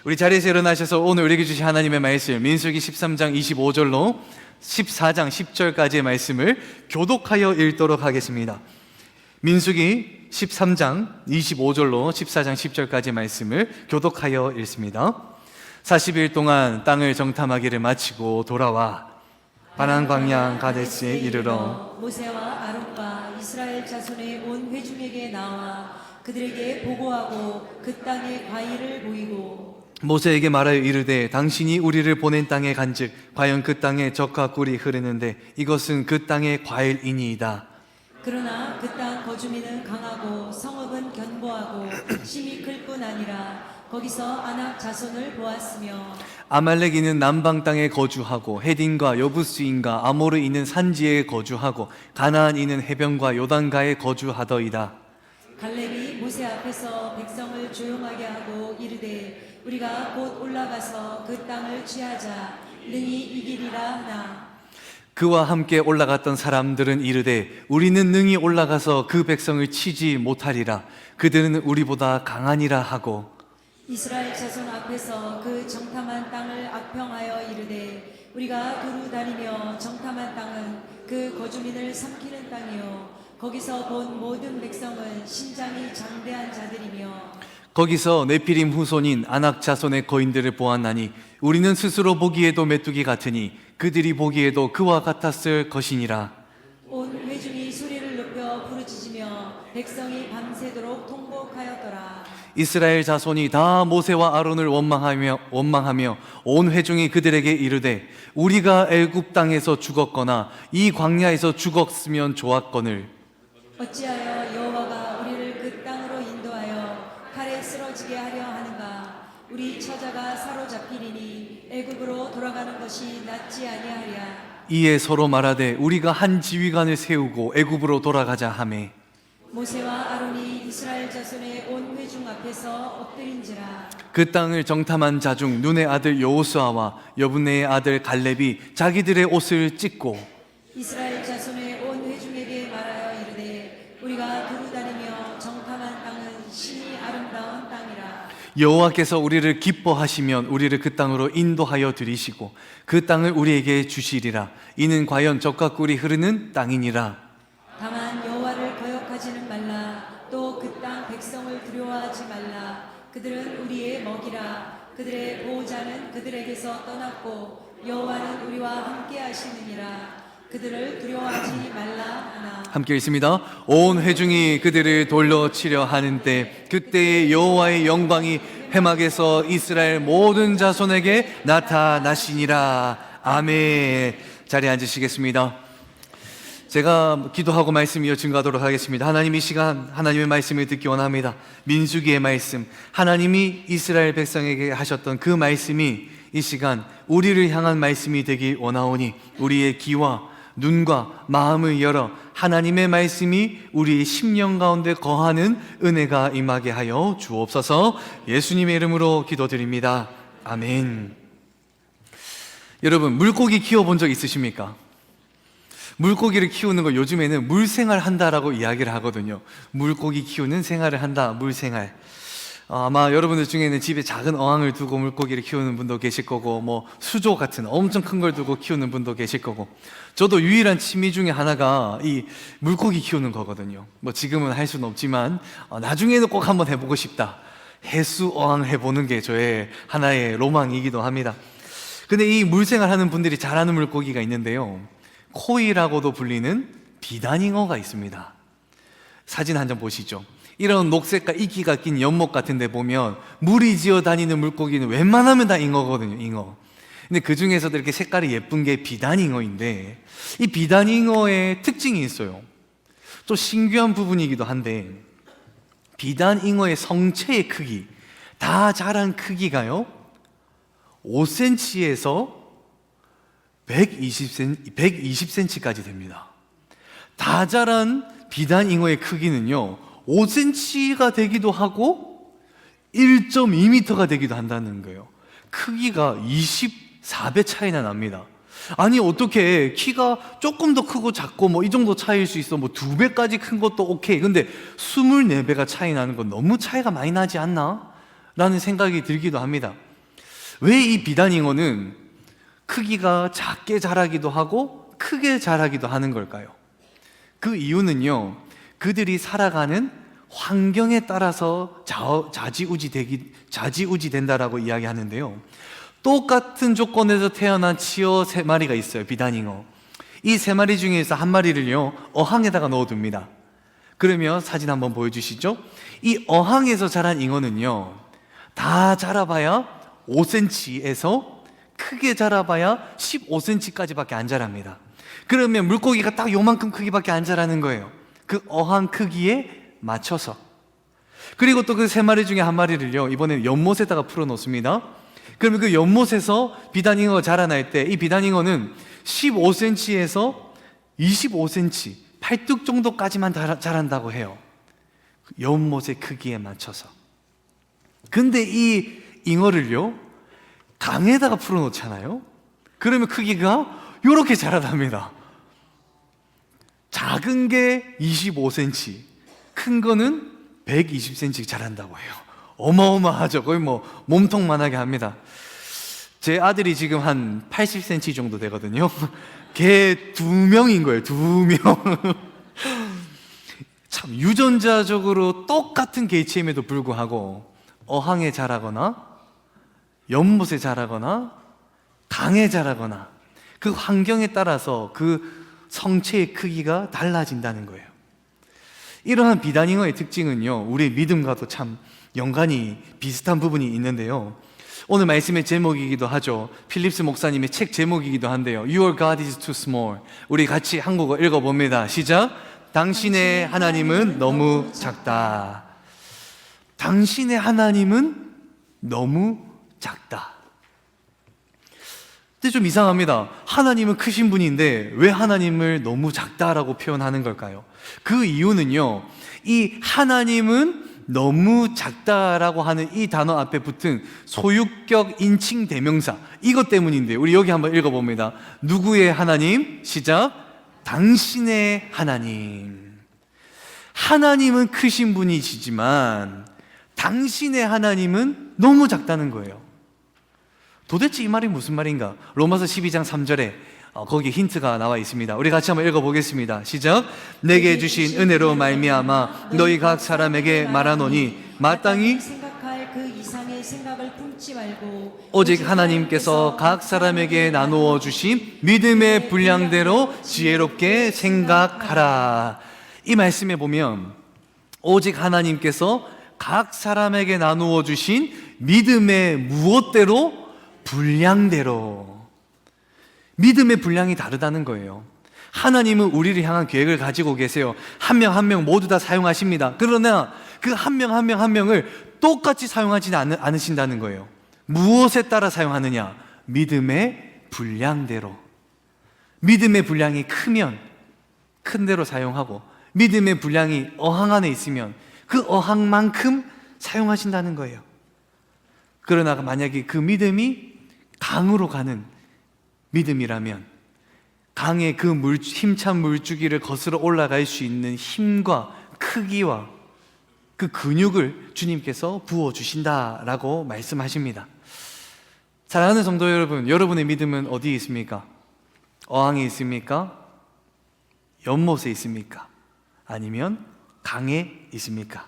우리 자리에서 일어나셔서 오늘 우리에게 주신 하나님의 말씀 민수기 13장 25절로 14장 10절까지의 말씀을 교독하여 읽도록 하겠습니다. 민수기 13장 25절로 14장 10절까지의 말씀을 교독하여 읽습니다. 40일 동안 땅을 정탐하기를 마치고 돌아와 바란 광야 가데스에 이르러 모세와 아론과 이스라엘 자손의 온 회중에게 나와 그들에게 보고하고 그 땅의 과일을 보이고 모세에게 말하여 이르되 당신이 우리를 보낸 땅에 간즉 과연 그 땅에 젖과 꿀이 흐르는데 이것은 그 땅의 과일이니이다. 그러나 그 땅 거주민은 강하고 성읍은 견고하고 심히 클 뿐 아니라 거기서 아낙 자손을 보았으며 아말렉인은 남방 땅에 거주하고 헤딘과 여부스인과 아모르인은 산지에 거주하고 가나안인은 해변과 요단가에 거주하더이다. 갈렙이 모세 앞에서 백성을 조용하게 하고 이르되 우리가 곧 올라가서 그 땅을 취하자 능히 이기리라 하나 그와 함께 올라갔던 사람들은 이르되 우리는 능히 올라가서 그 백성을 치지 못하리라. 그들은 우리보다 강하니라 하고 이스라엘 자손 앞에서 그 정탐한 땅을 악평하여 이르되 우리가 두루 다니며 정탐한 땅은 그 거주민을 삼키는 땅이요 거기서 본 모든 백성은 신장이 장대한 자들이며 거기서 네피림 후손인 아낙 자손의 거인들을 보았나니 우리는 스스로 보기에도 메뚜기 같으니 그들이 보기에도 그와 같았을 것이니라. 온 회중이 소리를 높여 부르짖으며 백성이 밤새도록 통곡하였더라. 이스라엘 자손이 다 모세와 아론을 원망하며 온 회중이 그들에게 이르되 우리가 애굽 땅에서 죽었거나 이 광야에서 죽었으면 좋았거늘 어찌하여 여호와가 우리를 그 땅으로 인도하여 칼에 쓰러지게 하려 하는가? 우리 처자가 사로잡히리니 애굽으로 돌아가는 것이 낫지 아니하랴. 이에 서로 말하되 우리가 한 지휘관을 세우고 애굽으로 돌아가자 하매 모세와 아론이 이스라엘 자손의 온 회중 앞에서 엎드린지라. 그 땅을 정탐한 자 중 눈의 아들 여호수아와 여분네의 아들 갈렙이 자기들의 옷을 찢고 이스라엘 자손의 온 회중에게 말하여 이르되 우리가 두루 다니며 정탐한 땅은 신이 아름다운 땅이라. 여호와께서 우리를 기뻐하시면 우리를 그 땅으로 인도하여 들이시고 그 땅을 우리에게 주시리라. 이는 과연 젖과 꿀이 흐르는 땅이니라. 다만 여호와를 거역하지는 말라. 또 그 땅 백성을 두려워하지 말라. 그들은 우리의 먹이라. 그들의 보호자는 그들에게서 떠났고 여호와는 우리와 함께 하시느니라. 그들을 두려워하지 말라 하나. 함께 읽습니다. 온 회중이 그들을 돌려 치려 하는데 그때의 여호와의 영광이 회막에서 이스라엘 모든 자손에게 나타나시니라. 아멘. 자리에 앉으시겠습니다. 제가 기도하고 말씀 이어 증거하도록 하겠습니다. 하나님, 이 시간 하나님의 말씀을 듣기 원합니다. 민수기의 말씀, 하나님이 이스라엘 백성에게 하셨던 그 말씀이 이 시간 우리를 향한 말씀이 되기 원하오니 우리의 귀와 눈과 마음을 열어 하나님의 말씀이 우리의 심령 가운데 거하는 은혜가 임하게 하여 주옵소서. 예수님의 이름으로 기도드립니다. 아멘. 여러분, 물고기 키워본 적 있으십니까? 물고기를 키우는 거 요즘에는 물생활 한다라고 이야기를 하거든요. 물고기 키우는 생활을 한다, 물생활. 아마 여러분들 중에는 집에 작은 어항을 두고 물고기를 키우는 분도 계실 거고, 뭐 수조 같은 엄청 큰 걸 두고 키우는 분도 계실 거고, 저도 유일한 취미 중에 하나가 이 물고기 키우는 거거든요. 뭐 지금은 할 수는 없지만 나중에는 꼭 한번 해보고 싶다. 해수 어항 해보는 게 저의 하나의 로망이기도 합니다. 근데 이 물생활 하는 분들이 잘 아는 물고기가 있는데요, 코이라고도 불리는 비단잉어가 있습니다. 사진 한 장 보시죠. 이런 녹색과 이끼가 낀 연못 같은 데 보면 물이 지어 다니는 물고기는 웬만하면 다 잉어거든요, 잉어. 근데 그 중에서도 이렇게 색깔이 예쁜 게 비단잉어인데, 이 비단잉어의 특징이 있어요. 또 신기한 부분이기도 한데, 비단잉어의 성체의 크기, 다 자란 크기가요 5cm에서 120cm까지 됩니다. 다 자란 비단잉어의 크기는요 5cm가 되기도 하고 1.2m가 되기도 한다는 거예요. 크기가 24배 차이나 납니다. 아니, 어떻게 키가 조금 더 크고 작고 뭐 이 정도 차이일 수 있어, 뭐 2배까지 큰 것도 오케이. 근데 24배가 차이 나는 건 너무 차이가 많이 나지 않나? 라는 생각이 들기도 합니다. 왜 이 비단잉어는 크기가 작게 자라기도 하고 크게 자라기도 하는 걸까요? 그 이유는요, 그들이 살아가는 환경에 따라서 좌지우지 된다라고 이야기하는데요. 똑같은 조건에서 태어난 치어 3마리가 있어요, 비단잉어. 이 3마리 중에서 한 마리를요, 어항에다가 넣어둡니다. 그러면 사진 한번 보여주시죠. 이 어항에서 자란 잉어는요, 다 자라봐야 5cm에서 크게 자라봐야 15cm까지밖에 안 자랍니다. 그러면 물고기가 딱 요만큼 크기밖에 안 자라는 거예요. 그 어항 크기에 맞춰서. 그리고 또 그 3마리 중에 한 마리를요, 이번에는 연못에다가 풀어놓습니다. 그러면 그 연못에서 비단잉어가 자라날 때 이 비단잉어는 15cm에서 25cm, 팔뚝 정도까지만 자란다고 해요. 연못의 크기에 맞춰서. 근데 이 잉어를요, 강에다가 풀어놓잖아요. 그러면 크기가 이렇게 자라답니다. 작은 게 25cm, 큰 거는 120cm 자란다고 해요. 어마어마하죠. 거의 뭐 몸통만하게 합니다. 제 아들이 지금 한 80cm 정도 되거든요. 걔 2명인 거예요. 2명. 참 유전자적으로 똑같은 개체임에도 불구하고 어항에 자라거나 연못에 자라거나 강에 자라거나 그 환경에 따라서 그 성체의 크기가 달라진다는 거예요. 이러한 비단잉어의 특징은요, 우리 믿음과도 참 연관이 비슷한 부분이 있는데요. 오늘 말씀의 제목이기도 하죠. 필립스 목사님의 책 제목이기도 한데요. Your God is too small. 우리 같이 한국어 읽어봅니다. 시작. 당신의 하나님은 너무 작다. 당신의 하나님은 너무 작다. 근데 좀 이상합니다. 하나님은 크신 분인데 왜 하나님을 너무 작다라고 표현하는 걸까요? 그 이유는요, 이 하나님은 너무 작다라고 하는 이 단어 앞에 붙은 소유격 인칭 대명사, 이것 때문인데요. 우리 여기 한번 읽어봅니다. 누구의 하나님? 시작. 당신의 하나님. 하나님은 크신 분이시지만 당신의 하나님은 너무 작다는 거예요. 도대체 이 말이 무슨 말인가? 로마서 12장 3절에 거기 힌트가 나와 있습니다. 우리 같이 한번 읽어보겠습니다. 시작. 내게 주신 은혜로 말미암아 너희 각 사람에게 말하노니 마땅히 생각할 그 이상의 생각을 품지 말고 오직 하나님께서 각 사람에게 나누어 주신 믿음의 분량대로 지혜롭게 생각하라. 이 말씀에 보면 오직 하나님께서 각 사람에게 나누어 주신 믿음의 무엇대로? 분량대로. 믿음의 분량이 다르다는 거예요. 하나님은 우리를 향한 계획을 가지고 계세요. 한 명 한 명 모두 다 사용하십니다. 그러나 그 한 명 한 명 한 명을 똑같이 사용하지는 않으신다는 거예요. 무엇에 따라 사용하느냐? 믿음의 분량대로. 믿음의 분량이 크면 큰 대로 사용하고, 믿음의 분량이 어항 안에 있으면 그 어항만큼 사용하신다는 거예요. 그러나 만약에 그 믿음이 강으로 가는 믿음이라면 강의 그 힘찬 물줄기를 거슬러 올라갈 수 있는 힘과 크기와 그 근육을 주님께서 부어주신다라고 말씀하십니다. 사랑하는 성도 여러분, 여러분의 믿음은 어디에 있습니까? 어항에 있습니까? 연못에 있습니까? 아니면 강에 있습니까?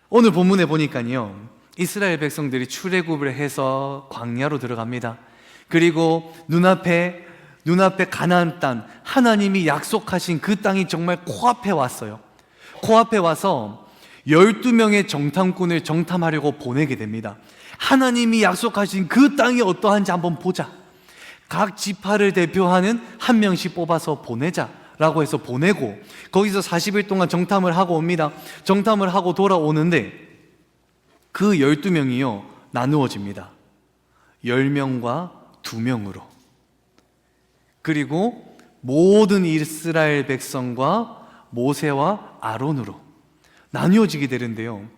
오늘 본문에 보니까요, 이스라엘 백성들이 출애굽을 해서 광야로 들어갑니다. 그리고 눈앞에 가나안 땅, 하나님이 약속하신 그 땅이 정말 코앞에 왔어요. 코앞에 와서 12명의 정탐꾼을 정탐하려고 보내게 됩니다. 하나님이 약속하신 그 땅이 어떠한지 한번 보자. 각 지파를 대표하는 한 명씩 뽑아서 보내자라고 해서 보내고, 거기서 40일 동안 정탐을 하고 옵니다. 정탐을 하고 돌아오는데 그 12명이요 나누어집니다. 10명과 2명으로. 그리고 모든 이스라엘 백성과 모세와 아론으로 나뉘어지게 되는데요,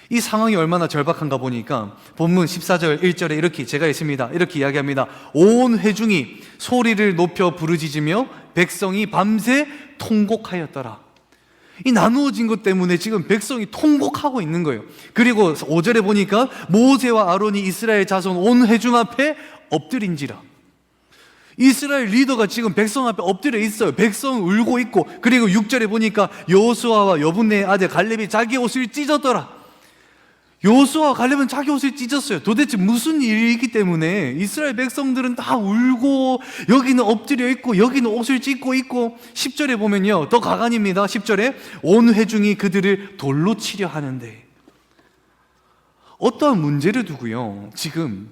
이 상황이 얼마나 절박한가 보니까 본문 14절 1절에 이렇게 제가 있습니다. 이렇게 이야기합니다. 온 회중이 소리를 높여 부르짖으며 백성이 밤새 통곡하였더라. 이 나누어진 것 때문에 지금 백성이 통곡하고 있는 거예요. 그리고 5절에 보니까 모세와 아론이 이스라엘 자손 온 회중 앞에 엎드린지라. 이스라엘 리더가 지금 백성 앞에 엎드려 있어요. 백성 울고 있고, 그리고 6절에 보니까 여호수아와 여분네의 아들 갈렙이 자기 옷을 찢었더라. 여호수아와 갈렙은 자기 옷을 찢었어요. 도대체 무슨 일이기 때문에 이스라엘 백성들은 다 울고, 여기는 엎드려 있고, 여기는 옷을 찢고 있고. 10절에 보면요, 더 가관입니다. 10절에 온 회중이 그들을 돌로 치려 하는데, 어떠한 문제를 두고요, 지금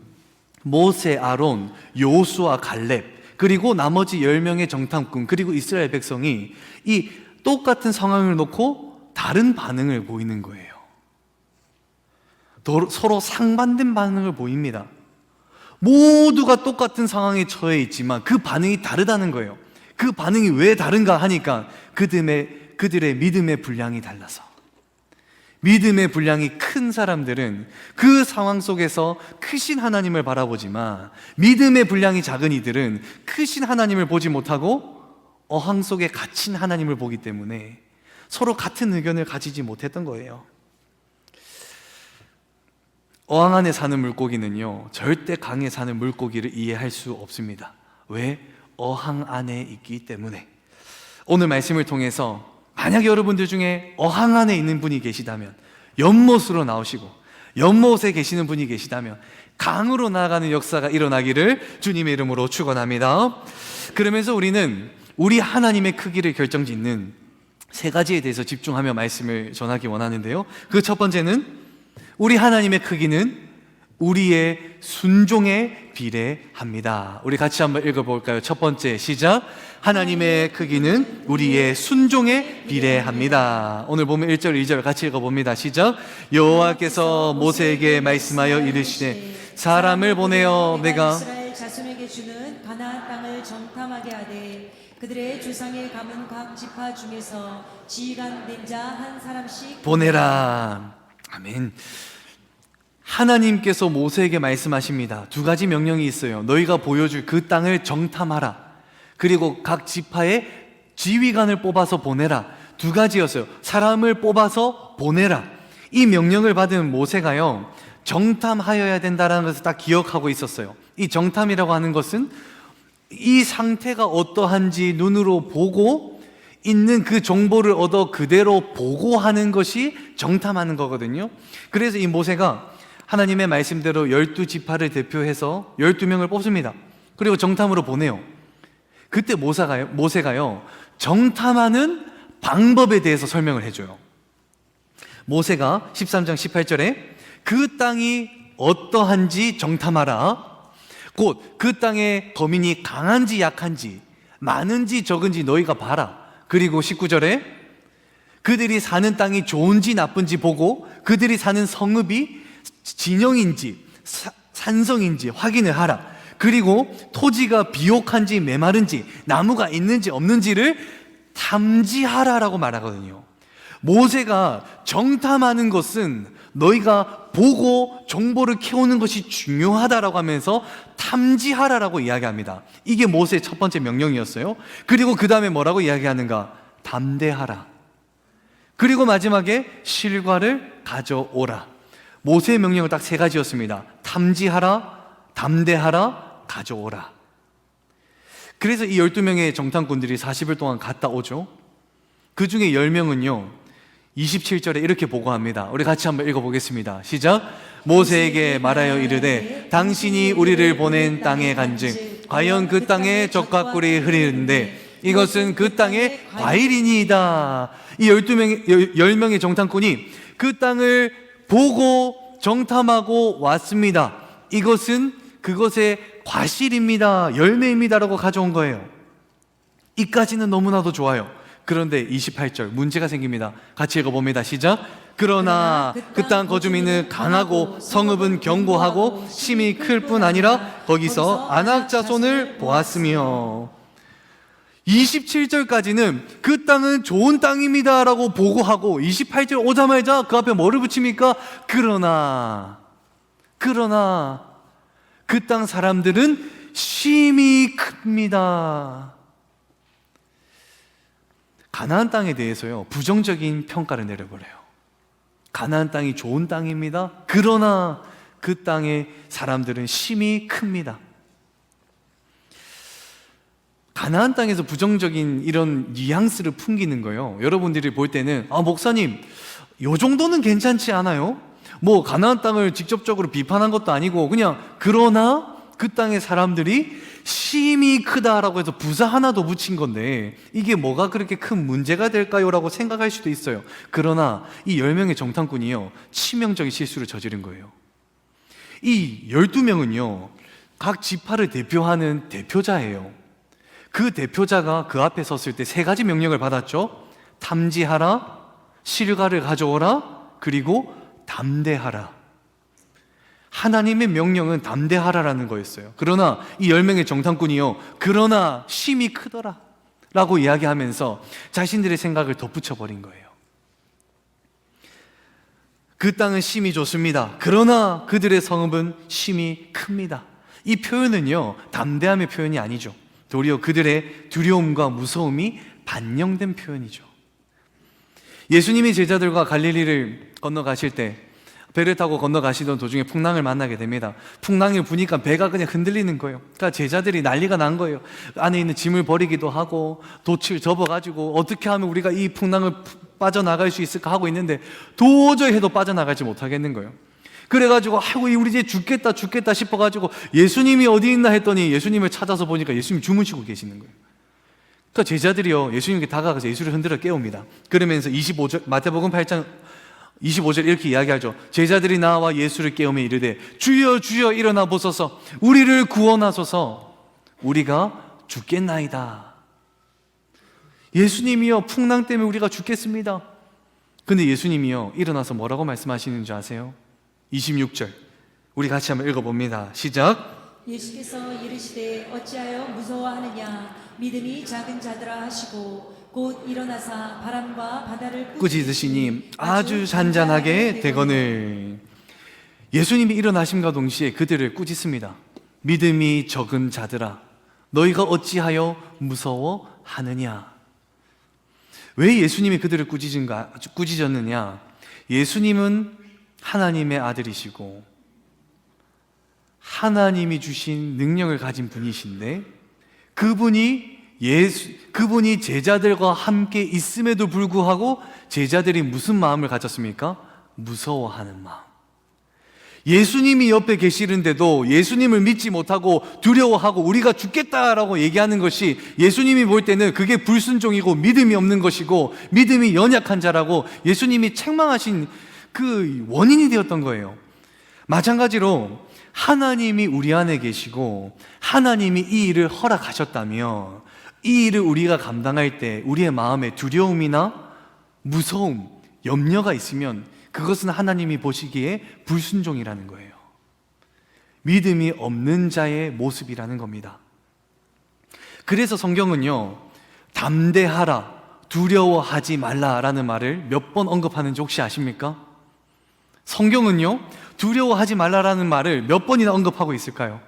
모세, 아론, 여호수아, 갈렙, 그리고 나머지 10명의 정탐꾼, 그리고 이스라엘 백성이 이 똑같은 상황을 놓고 다른 반응을 보이는 거예요. 서로 상반된 반응을 보입니다. 모두가 똑같은 상황에 처해 있지만 그 반응이 다르다는 거예요. 그 반응이 왜 다른가 하니까 그들의 믿음의 분량이 달라서. 믿음의 분량이 큰 사람들은 그 상황 속에서 크신 하나님을 바라보지만, 믿음의 분량이 작은 이들은 크신 하나님을 보지 못하고 어항 속에 갇힌 하나님을 보기 때문에 서로 같은 의견을 가지지 못했던 거예요. 어항 안에 사는 물고기는요, 절대 강에 사는 물고기를 이해할 수 없습니다. 왜? 어항 안에 있기 때문에. 오늘 말씀을 통해서 만약 여러분들 중에 어항 안에 있는 분이 계시다면, 연못으로 나오시고 연못에 계시는 분이 계시다면 강으로 나아가는 역사가 일어나기를 주님의 이름으로 축원합니다. 그러면서 우리는 우리 하나님의 크기를 결정짓는 세 가지에 대해서 집중하며 말씀을 전하기 원하는데요, 그 첫 번째는 우리 하나님의 크기는 우리의 순종에 비례합니다. 우리 같이 한번 읽어볼까요? 첫 번째, 시작. 하나님의 크기는 우리의 순종에 비례합니다. 오늘 보면 1절, 2절 같이 읽어봅니다. 시작. 여호와께서 모세에게 말씀하여 이르시되 사람을 보내어 내가 이스라엘 자손에게 주는 가나안 땅을 정탐하게 하되 그들의 조상의 가문 각 지파 중에서 지휘관 된 자 한 사람씩 보내라. 아멘. 하나님께서 모세에게 말씀하십니다. 두 가지 명령이 있어요. 너희가 보여줄 그 땅을 정탐하라. 그리고 각 지파의 지휘관을 뽑아서 보내라. 두 가지였어요. 사람을 뽑아서 보내라. 이 명령을 받은 모세가요, 정탐하여야 된다는 것을 딱 기억하고 있었어요. 이 정탐이라고 하는 것은 이 상태가 어떠한지 눈으로 보고 있는 그 정보를 얻어 그대로 보고하는 것이 정탐하는 거거든요. 그래서 이 모세가 하나님의 말씀대로 12지파를 대표해서 12명을 뽑습니다. 그리고 정탐으로 보내요. 그때 모세가요, 정탐하는 방법에 대해서 설명을 해줘요. 모세가 13장 18절에 그 땅이 어떠한지 정탐하라. 곧 그 땅의 거민이 강한지 약한지, 많은지 적은지 너희가 봐라. 그리고 19절에 그들이 사는 땅이 좋은지 나쁜지 보고 그들이 사는 성읍이 진영인지 산성인지 확인을 하라. 그리고 토지가 비옥한지 메마른지 나무가 있는지 없는지를 탐지하라라고 말하거든요. 모세가 정탐하는 것은 너희가 보고 정보를 캐오는 것이 중요하다라고 하면서 탐지하라라고 이야기합니다. 이게 모세의 첫 번째 명령이었어요. 그리고 그 다음에 뭐라고 이야기하는가? 담대하라. 그리고 마지막에 실과를 가져오라. 모세의 명령은 딱 세 가지였습니다. 탐지하라, 담대하라, 가져오라. 그래서 이 12명의 정탐꾼들이 40일 동안 갔다 오죠. 그 중에 10명은요 27절에 이렇게 보고합니다. 우리 같이 한번 읽어보겠습니다. 시작. 모세에게 말하여 이르되 당신이 우리를 보낸 땅에 간즉 과연 그 땅에 적과 꿀이 흐르는데 이것은 그 땅의 과일이니이다. 이 10명의 정탐꾼이 그 땅을 보고 정탐하고 왔습니다. 이것은 그것의 과실입니다, 열매입니다라고 가져온 거예요. 이까지는 너무나도 좋아요. 그런데 28절 문제가 생깁니다. 같이 읽어봅니다. 시작. 그러나 그 땅 거주민은 강하고 성읍은 견고하고 심이 클 뿐 아니라 거기서 아낙 자손을 보았으며, 27절까지는 그 땅은 좋은 땅입니다 라고 보고하고 28절 오자마자 그 앞에 뭐를 붙입니까? 그러나 그 땅 사람들은 심이 큽니다. 가나안 땅에 대해서요, 부정적인 평가를 내려버려요. 가나안 땅이 좋은 땅입니다. 그러나 그 땅의 사람들은 심히 큽니다. 가나안 땅에서 부정적인 이런 뉘앙스를 풍기는 거예요. 여러분들이 볼 때는 목사님 요 정도는 괜찮지 않아요? 뭐 가나안 땅을 직접적으로 비판한 것도 아니고 그냥 그러나 그 땅의 사람들이 심히 크다라고 해서 부사 하나 더 붙인 건데 이게 뭐가 그렇게 큰 문제가 될까요? 라고 생각할 수도 있어요. 그러나 이 10명의 정탐꾼이요, 치명적인 실수를 저지른 거예요. 이 12명은요 각 지파를 대표하는 대표자예요. 그 대표자가 그 앞에 섰을 때 3가지 명령을 받았죠. 탐지하라, 실과를 가져오라, 그리고 담대하라. 하나님의 명령은 담대하라라는 거였어요. 그러나 이 10명의 정탐꾼이요, 그러나 심히 크더라 라고 이야기하면서 자신들의 생각을 덧붙여버린 거예요. 그 땅은 심히 좋습니다. 그러나 그들의 성읍은 심히 큽니다. 이 표현은요, 담대함의 표현이 아니죠. 도리어 그들의 두려움과 무서움이 반영된 표현이죠. 예수님이 제자들과 갈릴리를 건너가실 때 배를 타고 건너가시던 도중에 풍랑을 만나게 됩니다. 풍랑이 부니까 배가 그냥 흔들리는 거예요. 그러니까 제자들이 난리가 난 거예요. 안에 있는 짐을 버리기도 하고 돛을 접어가지고 어떻게 하면 우리가 이 풍랑을 빠져나갈 수 있을까 하고 있는데 도저히 해도 빠져나가지 못하겠는 거예요. 그래가지고 아이고 우리 이제 죽겠다 싶어가지고 예수님이 어디 있나 했더니 예수님을 찾아서 보니까 예수님이 주무시고 계시는 거예요. 그러니까 제자들이요, 예수님께 다가가서 예수를 흔들어 깨웁니다. 그러면서 25절, 마태복음 8장 25절 이렇게 이야기하죠. 제자들이 나와 예수를 깨우며 이르되 주여 주여 일어나 보소서, 우리를 구원하소서, 우리가 죽겠나이다. 예수님이요, 풍랑 때문에 우리가 죽겠습니다. 근데 예수님이요, 일어나서 뭐라고 말씀하시는 줄 아세요? 26절 우리 같이 한번 읽어봅니다. 시작. 예수께서 이르시되 어찌하여 무서워하느냐, 믿음이 작은 자들아 하시고 곧 일어나사 바람과 바다를 꾸짖으시니 아주 잔잔하게 되거늘. 예수님이 일어나심과 동시에 그들을 꾸짖습니다. 믿음이 적은 자들아, 너희가 어찌하여 무서워하느냐. 왜 예수님이 그들을 꾸짖었느냐? 예수님은 하나님의 아들이시고 하나님이 주신 능력을 가진 분이신데 그분이 제자들과 함께 있음에도 불구하고 제자들이 무슨 마음을 가졌습니까? 무서워하는 마음. 예수님이 옆에 계시는데도 예수님을 믿지 못하고 두려워하고 우리가 죽겠다라고 얘기하는 것이 예수님이 볼 때는 그게 불순종이고 믿음이 없는 것이고 믿음이 연약한 자라고 예수님이 책망하신 그 원인이 되었던 거예요. 마찬가지로 하나님이 우리 안에 계시고 하나님이 이 일을 허락하셨다면 이 일을 우리가 감당할 때 우리의 마음에 두려움이나 무서움, 염려가 있으면 그것은 하나님이 보시기에 불순종이라는 거예요. 믿음이 없는 자의 모습이라는 겁니다. 그래서 성경은요, 담대하라, 두려워하지 말라라는 말을 몇 번 언급하는지 혹시 아십니까? 성경은요, 두려워하지 말라라는 말을 몇 번이나 언급하고 있을까요?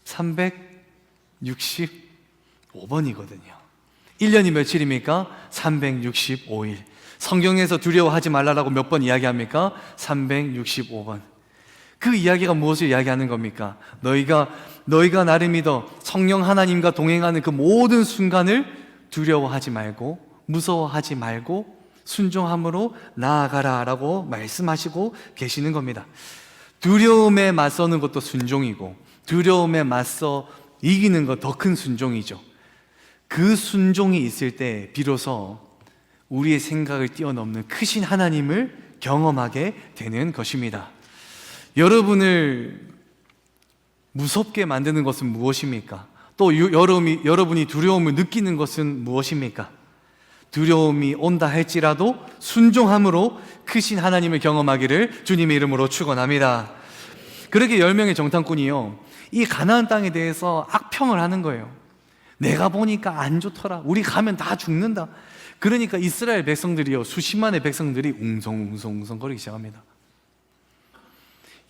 365번이거든요. 1년이 며칠입니까? 365일. 성경에서 두려워하지 말라라고 몇 번 이야기합니까? 365번. 그 이야기가 무엇을 이야기하는 겁니까? 너희가 나를 믿어 성령 하나님과 동행하는 그 모든 순간을 두려워하지 말고 무서워하지 말고 순종함으로 나아가라 라고 말씀하시고 계시는 겁니다. 두려움에 맞서는 것도 순종이고 두려움에 맞서 이기는 것 더 큰 순종이죠. 그 순종이 있을 때 비로소 우리의 생각을 뛰어넘는 크신 하나님을 경험하게 되는 것입니다. 여러분을 무섭게 만드는 것은 무엇입니까? 또 여러분이 두려움을 느끼는 것은 무엇입니까? 두려움이 온다 할지라도 순종함으로 크신 하나님을 경험하기를 주님의 이름으로 축원합니다. 그렇게 10명의 정탐꾼이요, 이 가나안 땅에 대해서 악평을 하는 거예요. 내가 보니까 안 좋더라. 우리 가면 다 죽는다. 그러니까 이스라엘 백성들이요, 수십만의 백성들이 웅성웅성거리기 시작합니다.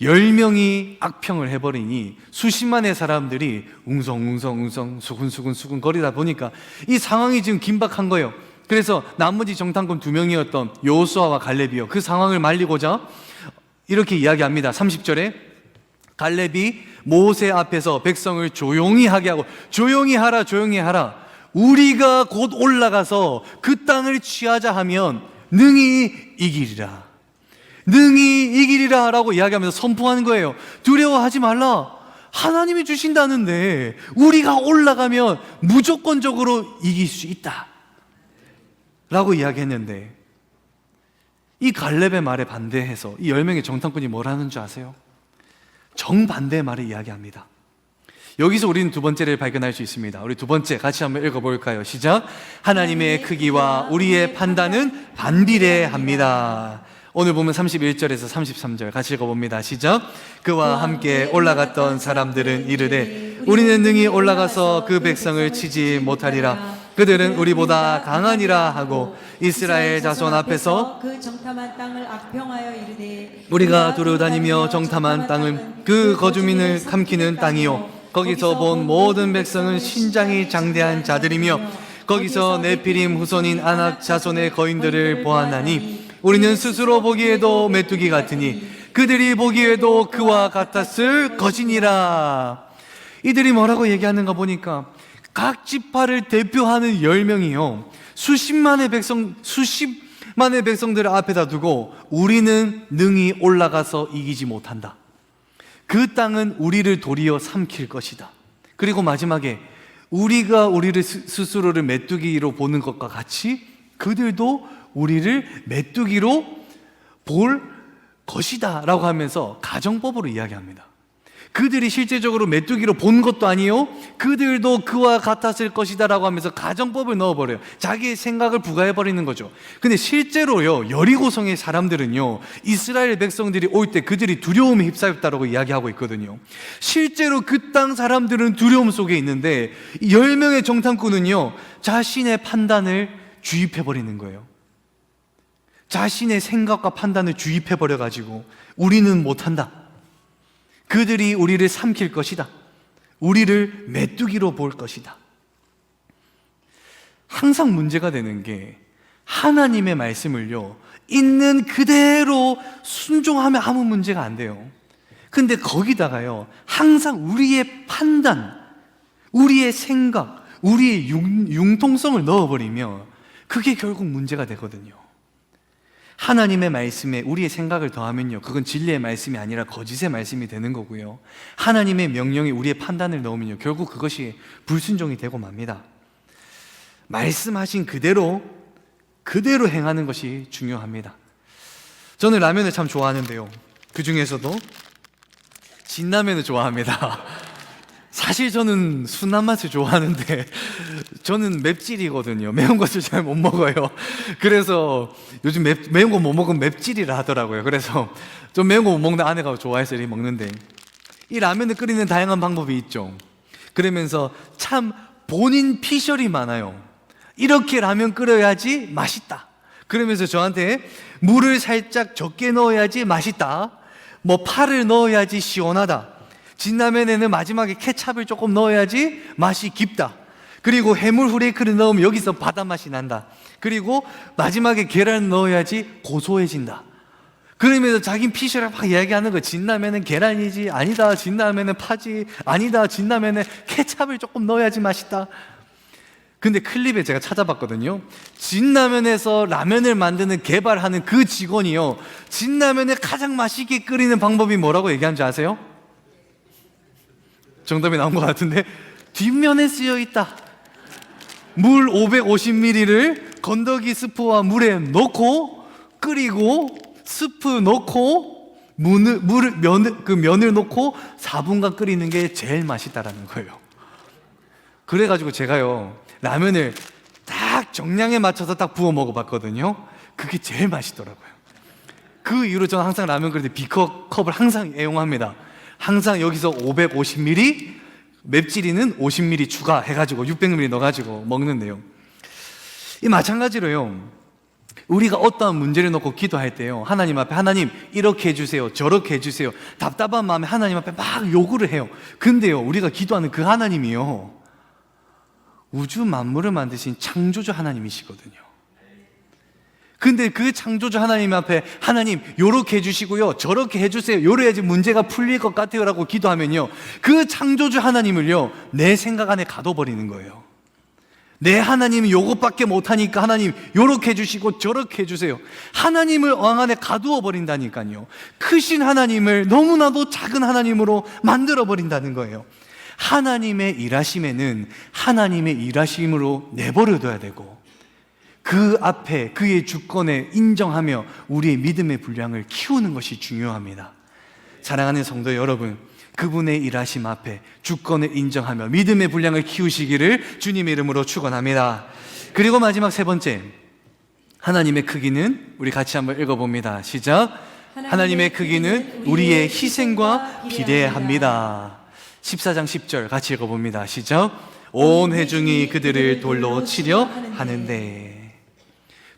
10명이 악평을 해버리니 수십만의 사람들이 웅성웅성웅성 수근수근 거리다 보니까 이 상황이 지금 긴박한 거예요. 그래서 나머지 정탐꾼 2명이었던 여호수아와 갈렙이요, 그 상황을 말리고자 이렇게 이야기합니다. 30절에 갈렙이 모세 앞에서 백성을 조용히 하게 하고, 조용히 하라 조용히 하라, 우리가 곧 올라가서 그 땅을 취하자 하면 능히 이기리라, 능히 이기리라 라고 이야기하면서 선포하는 거예요. 두려워하지 말라, 하나님이 주신다는데 우리가 올라가면 무조건적으로 이길 수 있다 라고 이야기했는데, 이 갈렙의 말에 반대해서 이 10명의 정탐꾼이 뭘 하는 줄 아세요? 정반대의 말을 이야기합니다. 여기서 우리는 두 번째를 발견할 수 있습니다. 우리 두 번째 같이 한번 읽어볼까요? 시작. 하나님의 크기와 우리의 판단은 반비례합니다. 오늘 보면 31절에서 33절 같이 읽어봅니다. 시작. 그와 함께 올라갔던 사람들은 이르되 우리는 능히 올라가서 그 백성을 치지 못하리라. 그들은 우리보다 강하니라 하고 이스라엘 자손 앞에서 그 정탐한 땅을 악평하여 이르되 우리가 두루다니며 정탐한 땅은 그 거주민을 삼키는 땅이요, 거기서 본 모든 백성은 신장이 장대한 자들이며 거기서 네피림 후손인 아낙 자손의 거인들을 보았나니 우리는 스스로 보기에도 메뚜기 같으니 그들이 보기에도 그와 같았을 것이니라. 이들이 뭐라고 얘기하는가 보니까 각 지파를 대표하는 10명이요, 수십만의 백성들을 앞에다 두고 우리는 능히 올라가서 이기지 못한다, 그 땅은 우리를 도리어 삼킬 것이다, 그리고 마지막에 우리가 우리를 스스로를 메뚜기로 보는 것과 같이 그들도 우리를 메뚜기로 볼 것이다 라고 하면서 가정법으로 이야기합니다. 그들이 실제적으로 메뚜기로 본 것도 아니요, 그들도 그와 같았을 것이다 라고 하면서 가정법을 넣어버려요. 자기의 생각을 부과해버리는 거죠. 근데 실제로요, 여리고성의 사람들은요, 이스라엘 백성들이 올 때 그들이 두려움에 휩싸였다라고 이야기하고 있거든요. 실제로 그 땅 사람들은 두려움 속에 있는데 10명의 정탐꾼은요, 자신의 판단을 주입해버리는 거예요. 자신의 생각과 판단을 주입해버려가지고 우리는 못한다, 그들이 우리를 삼킬 것이다, 우리를 메뚜기로 볼 것이다. 항상 문제가 되는 게 하나님의 말씀을요, 있는 그대로 순종하면 아무 문제가 안 돼요. 근데 거기다가요, 항상 우리의 판단, 우리의 생각, 우리의 융통성을 넣어버리면 그게 결국 문제가 되거든요. 하나님의 말씀에 우리의 생각을 더하면요, 그건 진리의 말씀이 아니라 거짓의 말씀이 되는 거고요. 하나님의 명령에 우리의 판단을 넣으면요, 결국 그것이 불순종이 되고 맙니다. 말씀하신 그대로 행하는 것이 중요합니다. 저는 라면을 참 좋아하는데요, 그 중에서도 진라면을 좋아합니다. 사실 저는 순한 맛을 좋아하는데 저는 맵찔이거든요. 매운 것을 잘 못 먹어요. 그래서 요즘 매운 거 못 먹으면 맵찔이라 하더라고요. 그래서 좀 매운 거 못 먹는 아내가 좋아해서 이렇게 먹는데, 이 라면을 끓이는 다양한 방법이 있죠. 그러면서 참 본인 피셜이 많아요. 이렇게 라면 끓여야지 맛있다, 그러면서 저한테 물을 살짝 적게 넣어야지 맛있다, 뭐 파를 넣어야지 시원하다, 진라면에는 마지막에 케찹을 조금 넣어야지 맛이 깊다, 그리고 해물 후레이크를 넣으면 여기서 바다 맛이 난다, 그리고 마지막에 계란 넣어야지 고소해진다. 그러면서 자기 피셜을 막 이야기하는 거. 진라면은 계란이지, 아니다. 진라면은 파지, 아니다. 진라면은 케찹을 조금 넣어야지 맛있다. 근데 클립에 제가 찾아봤거든요. 진라면에서 라면을 만드는 개발하는 그 직원이요, 진라면을 가장 맛있게 끓이는 방법이 뭐라고 얘기하는지 아세요? 정답이 나온 것 같은데, 뒷면에 쓰여 있다. 물 550ml를 건더기 스프와 물에 넣고 끓이고, 스프 넣고 면을 넣고 4분간 끓이는 게 제일 맛있다라는 거예요. 그래가지고 제가요, 라면을 딱 정량에 맞춰서 딱 부어 먹어봤거든요. 그게 제일 맛있더라고요. 그 이후로 저는 항상 라면 끓일 때 B컵을 항상 애용합니다. 항상 여기서 550ml, 맵찔이는 50ml 추가해가지고 600ml 넣어가지고 먹는데요. 이 마찬가지로요, 우리가 어떠한 문제를 놓고 기도할 때요, 하나님 앞에 하나님 이렇게 해주세요, 저렇게 해주세요, 답답한 마음에 하나님 앞에 막 요구를 해요. 근데요, 우리가 기도하는 그 하나님이요, 우주 만물을 만드신 창조주 하나님이시거든요. 근데 그 창조주 하나님 앞에 하나님 요렇게 해주시고요, 저렇게 해주세요, 요래야지 문제가 풀릴 것 같아요 라고 기도하면요, 그 창조주 하나님을요 내 생각 안에 가둬버리는 거예요. 내 하나님이 요것밖에 못하니까 하나님 요렇게 해주시고 저렇게 해주세요, 하나님을 왕 안에 가두어 버린다니까요. 크신 하나님을 너무나도 작은 하나님으로 만들어 버린다는 거예요. 하나님의 일하심에는 하나님의 일하심으로 내버려둬야 되고, 그 앞에 그의 주권에 인정하며 우리의 믿음의 분량을 키우는 것이 중요합니다. 사랑하는 성도 여러분, 그분의 일하심 앞에 주권을 인정하며 믿음의 분량을 키우시기를 주님의 이름으로 축원합니다. 그리고 마지막 세 번째, 하나님의 크기는, 우리 같이 한번 읽어봅니다. 시작. 하나님의 크기는 우리의 희생과 비례합니다. 14장 10절 같이 읽어봅니다. 시작. 온 회중이 그들을 돌로 치려 하는데,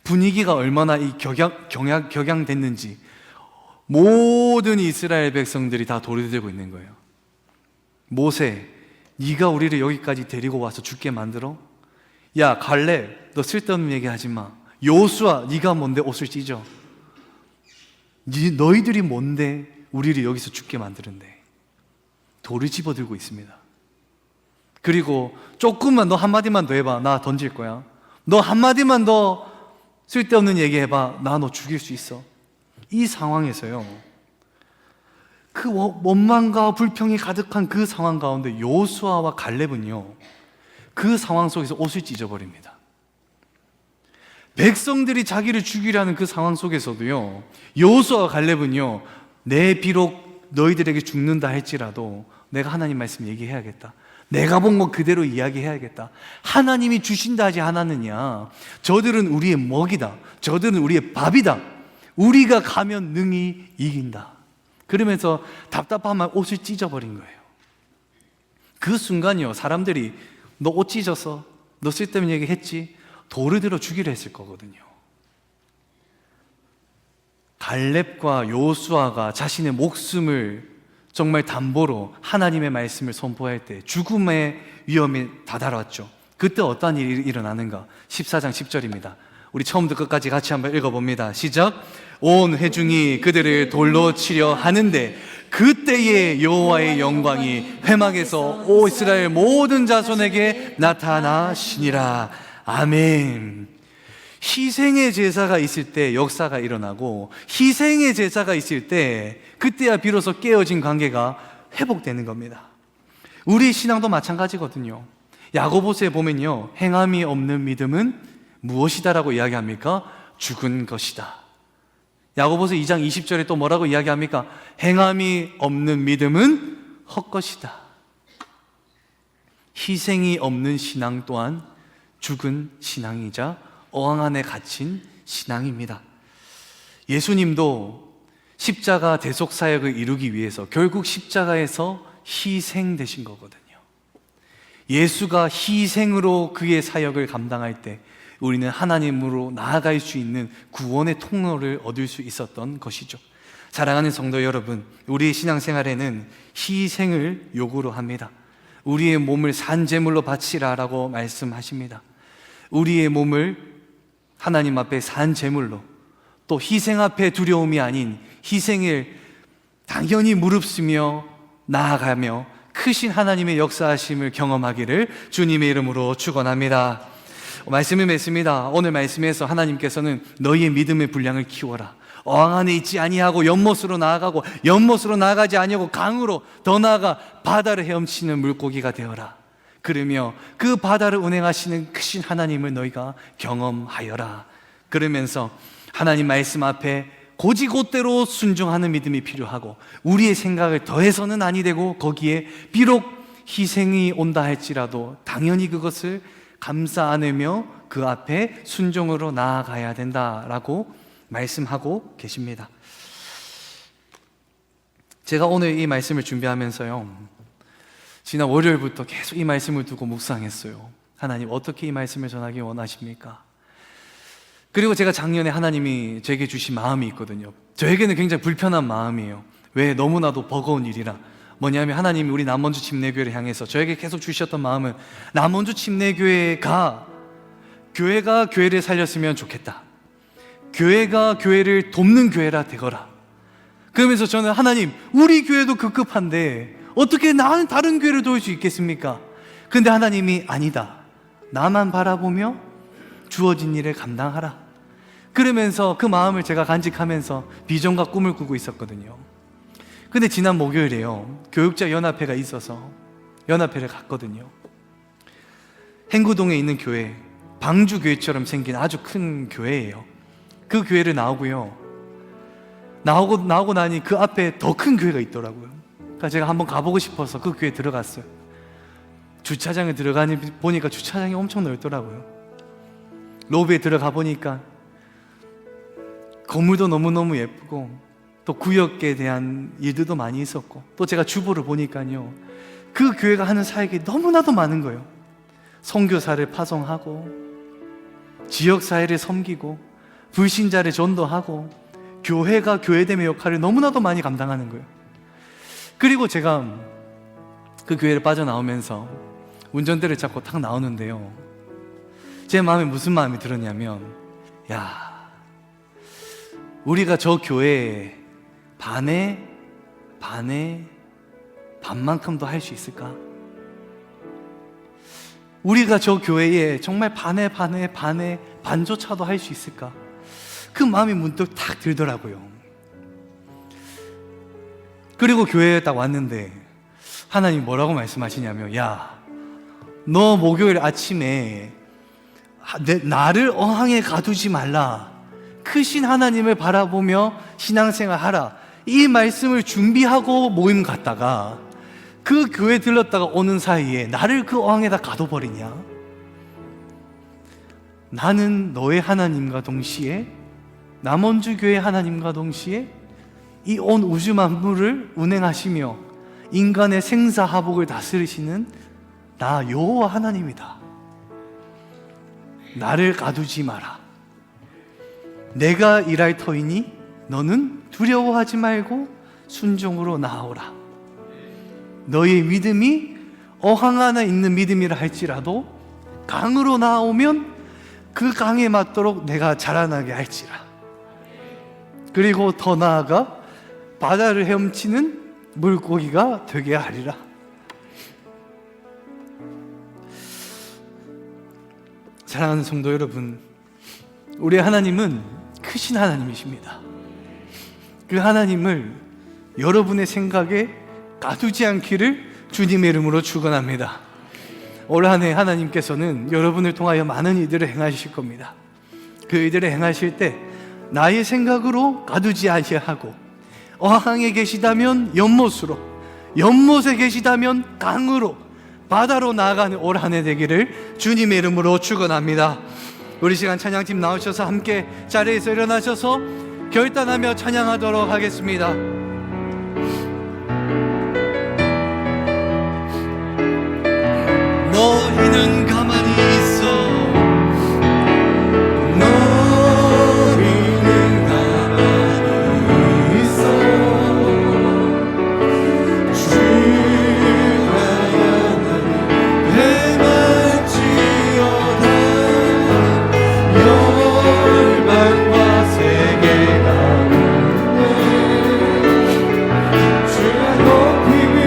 분위기가 얼마나 격양됐는지 모든 이스라엘 백성들이 다 돌을 들고 있는 거예요. 모세, 네가 우리를 여기까지 데리고 와서 죽게 만들어? 야 갈렙, 너 쓸데없는 얘기 하지 마. 여호수아, 네가 뭔데 옷을 찢어? 너희들이 뭔데 우리를 여기서 죽게 만드는데? 돌을 집어들고 있습니다. 그리고 조금만, 너 한마디만 더 해봐, 나 던질 거야. 너 한마디만 더 쓸데없는 얘기 해봐, 나 너 죽일 수 있어. 이 상황에서요, 그 원망과 불평이 가득한 그 상황 가운데 여호수아와 갈렙은요, 그 상황 속에서 옷을 찢어버립니다. 백성들이 자기를 죽이려는 그 상황 속에서도요, 여호수아와 갈렙은요, 내 비록 너희들에게 죽는다 할지라도 내가 하나님 말씀 얘기해야겠다, 내가 본 거 그대로 이야기해야겠다, 하나님이 주신다 하지 않았느냐, 저들은 우리의 먹이다, 저들은 우리의 밥이다, 우리가 가면 능히 이긴다, 그러면서 답답하면 옷을 찢어버린 거예요. 그 순간이요, 사람들이 너 옷 찢었어, 너 쓸데없는 얘기 했지, 돌을 들어 죽이려 했을 거거든요. 갈렙과 여호수아가 자신의 목숨을 정말 담보로 하나님의 말씀을 선포할 때 죽음의 위험이 다다랐죠. 그때 어떤 일이 일어나는가? 14장 10절입니다. 우리 처음부터 끝까지 같이 한번 읽어봅니다. 시작. 온 회중이 그들을 돌로 치려 하는데 그때에 여호와의 영광이 회막에서 오 이스라엘 모든 자손에게 나타나시니라. 아멘. 희생의 제사가 있을 때 역사가 일어나고, 희생의 제사가 있을 때 그때야 비로소 깨어진 관계가 회복되는 겁니다. 우리 신앙도 마찬가지거든요. 야고보서에 보면요, 행함이 없는 믿음은 무엇이다라고 이야기합니까? 죽은 것이다. 야고보서 2장 20절에 또 뭐라고 이야기합니까? 행함이 없는 믿음은 헛것이다. 희생이 없는 신앙 또한 죽은 신앙이자 어항 안에 갇힌 신앙입니다. 예수님도 십자가 대속 사역을 이루기 위해서 결국 십자가에서 희생되신 거거든요. 예수가 희생으로 그의 사역을 감당할 때 우리는 하나님으로 나아갈 수 있는 구원의 통로를 얻을 수 있었던 것이죠. 사랑하는 성도 여러분, 우리의 신앙생활에는 희생을 요구로 합니다. 우리의 몸을 산제물로 바치라라고 말씀하십니다. 우리의 몸을 하나님 앞에 산제물로, 또 희생 앞에 두려움이 아닌 희생을 당연히 무릅쓰며 나아가며 크신 하나님의 역사하심을 경험하기를 주님의 이름으로 축원합니다. 말씀을 맺습니다. 오늘 말씀에서 하나님께서는 너희의 믿음의 분량을 키워라, 어항 안에 있지 아니하고 연못으로 나아가고 연못으로 나아가지 아니하고 강으로 더 나아가 바다를 헤엄치는 물고기가 되어라. 그러며 그 바다를 운행하시는 크신 하나님을 너희가 경험하여라. 그러면서 하나님 말씀 앞에 고지곧대로 순종하는 믿음이 필요하고, 우리의 생각을 더해서는 아니 되고, 거기에 비록 희생이 온다 할지라도 당연히 그것을 감싸 안으며 그 앞에 순종으로 나아가야 된다라고 말씀하고 계십니다. 제가 오늘 이 말씀을 준비하면서요, 지난 월요일부터 계속 이 말씀을 두고 묵상했어요. 하나님, 어떻게 이 말씀을 전하기 원하십니까? 그리고 제가 작년에 하나님이 저에게 주신 마음이 있거든요. 저에게는 굉장히 불편한 마음이에요. 왜? 너무나도 버거운 일이라. 뭐냐면 하나님이 우리 남원주 침례교회를 향해서 저에게 계속 주셨던 마음은 남원주 침례교회가 교회를 살렸으면 좋겠다. 교회가 교회를 돕는 교회라 되거라. 그러면서 저는 하나님, 우리 교회도 급급한데 어떻게 나는 다른 교회를 도울 수 있겠습니까? 근데 하나님이 아니다. 나만 바라보며 주어진 일을 감당하라. 그러면서 그 마음을 제가 간직하면서 비전과 꿈을 꾸고 있었거든요. 근데 지난 목요일에요, 교육자 연합회가 있어서 연합회를 갔거든요. 행구동에 있는 교회, 방주교회처럼 생긴 아주 큰 교회예요. 그 교회를 나오고요, 나오고 나니 그 앞에 더 큰 교회가 있더라고요. 그러니까 제가 한번 가보고 싶어서 그 교회에 들어갔어요. 주차장에 들어가니 보니까 주차장이 엄청 넓더라고요. 로비에 들어가 보니까 건물도 너무너무 예쁘고 또 구역에 대한 일들도 많이 있었고, 또 제가 주보를 보니까요, 그 교회가 하는 사역이 너무나도 많은 거예요. 선교사를 파송하고 지역사회를 섬기고 불신자를 전도하고 교회가 교회됨의 역할을 너무나도 많이 감당하는 거예요. 그리고 제가 그 교회를 빠져나오면서 운전대를 잡고 탁 나오는데요, 제 마음에 무슨 마음이 들었냐면, 야, 우리가 저 교회에 반만큼도 할 수 있을까? 우리가 저 교회에 정말 반조차도 할 수 있을까? 그 마음이 문득 탁 들더라고요. 그리고 교회에 딱 왔는데 하나님 뭐라고 말씀하시냐면, 야, 너 목요일 아침에 나를 어항에 가두지 말라, 크신 하나님을 바라보며 신앙생활 하라, 이 말씀을 준비하고 모임 갔다가 그 교회 들렀다가 오는 사이에 나를 그 어항에다 가둬버리냐? 나는 너의 하나님과 동시에, 남원주 교회 하나님과 동시에 이 온 우주 만물을 운행하시며 인간의 생사하복을 다스리시는 나 여호와 하나님이다. 나를 가두지 마라. 내가 일할 터이니 너는 두려워하지 말고 순종으로 나아오라. 너의 믿음이 어항 안에 있는 믿음이라 할지라도 강으로 나아오면 그 강에 맞도록 내가 자라나게 할지라. 그리고 더 나아가 바다를 헤엄치는 물고기가 되게 하리라. 사랑하는 성도 여러분, 우리 하나님은 크신 하나님이십니다. 그 하나님을 여러분의 생각에 가두지 않기를 주님의 이름으로 축원합니다. 올 한 해 하나님께서는 여러분을 통하여 많은 일들을 행하실 겁니다. 그 일들을 행하실 때 나의 생각으로 가두지 아니하고, 어항에 계시다면 연못으로, 연못에 계시다면 강으로, 바다로 나아가는 올 한 해 되기를 주님의 이름으로 축원합니다. 우리 시간 찬양팀 나오셔서 함께 자리에서 일어나셔서 결단하며 찬양하도록 하겠습니다. 너희는 가만히 있어. 너희는 가만히 있어. 주가 하나님 해맑지어다. 열방과 세계 가운데 주가 높임이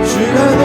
주가